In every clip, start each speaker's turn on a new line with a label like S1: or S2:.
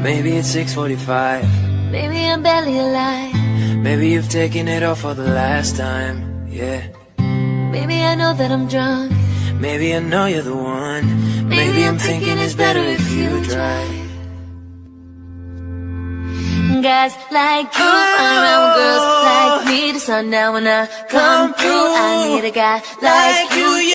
S1: Maybe it's 6:45.
S2: Maybe I'm barely alive.
S1: Maybe you've taken it off for the last time. Yeah.
S2: Maybe I know that I'm drunk.
S1: Maybe I know you're the one. Maybe I'm thinking it's better if you drive.
S2: Guys like you run around with girls like me. The sundown when I come through. I need a guy like you.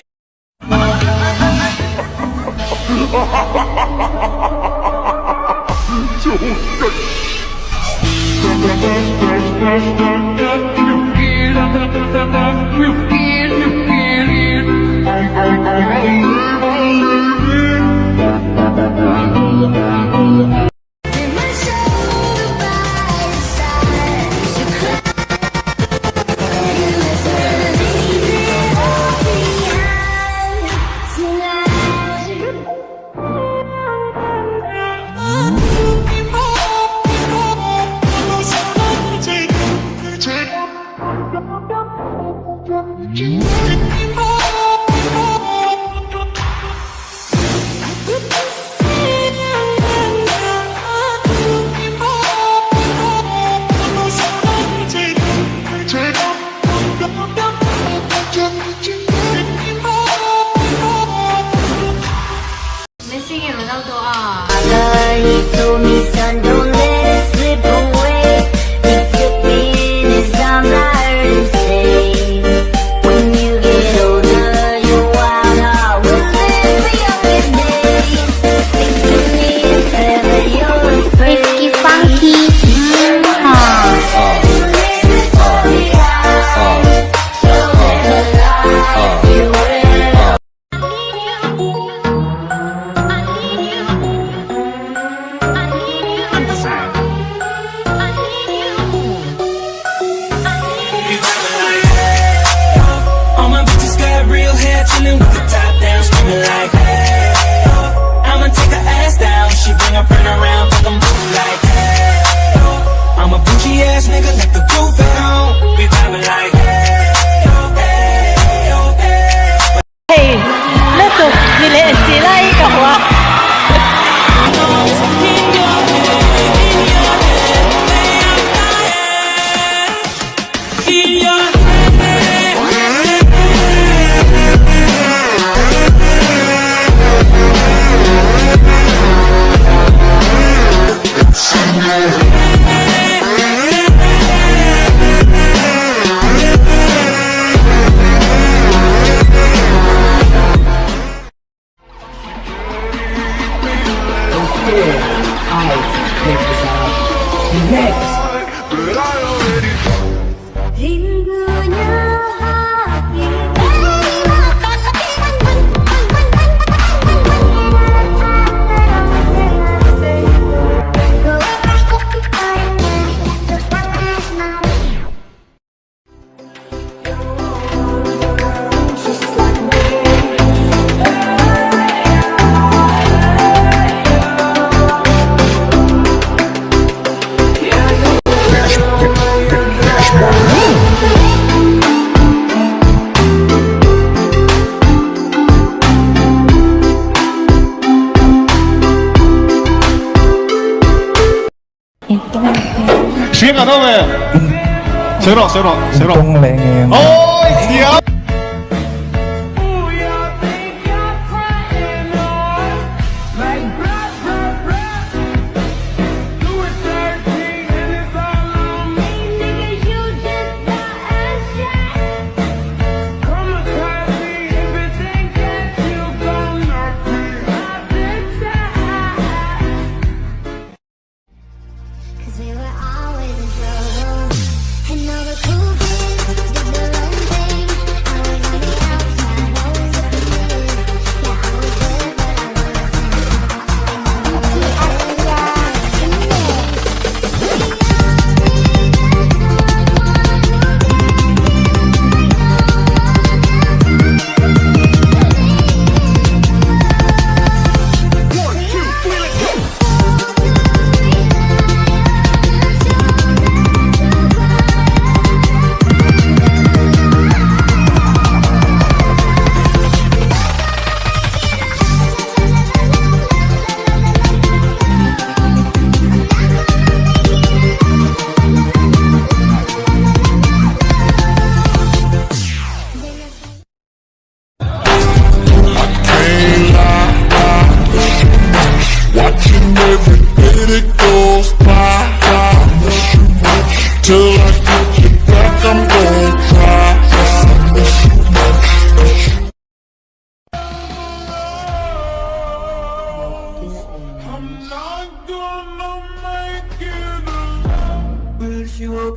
S3: Siega dove? Ce l'ho. Oh, yeah.
S4: And all the cool kids did the right thing.
S1: gonna make it with you.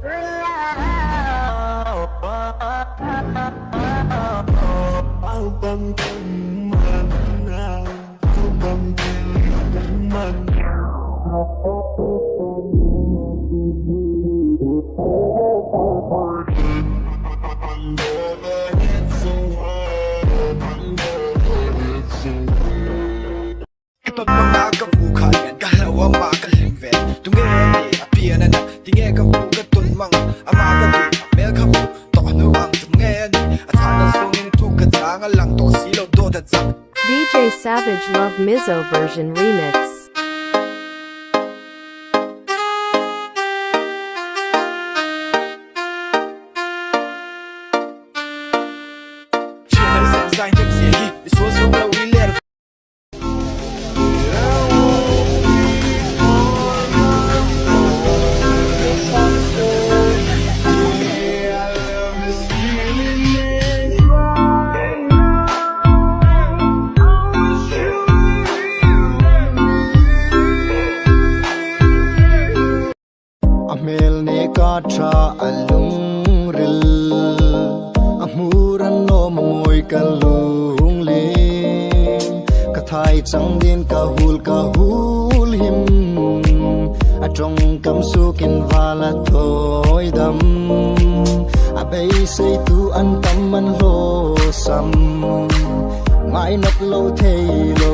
S1: Bao băng thân mình nào, bao băng thân mình.
S4: Kapag mga kabukayan, kahalawa makalimven Tunggeni, apian na tingin kabukaton mga amagabi Amel kabu, tono ang tunggeni At sana sungin tukatangan lang to silaw do datzak
S5: DJ Savage Love Mizzo version remix.
S4: Siya na isang sign ng siya Isusong na wilir
S6: Amel ne ka tra alung ril Amuran no mamoy ka lung lim Kathai chang din ka hul him Atong kam sukin vala thoi dam Abay say tu an tam man lo sam Ngai nak lo thei lo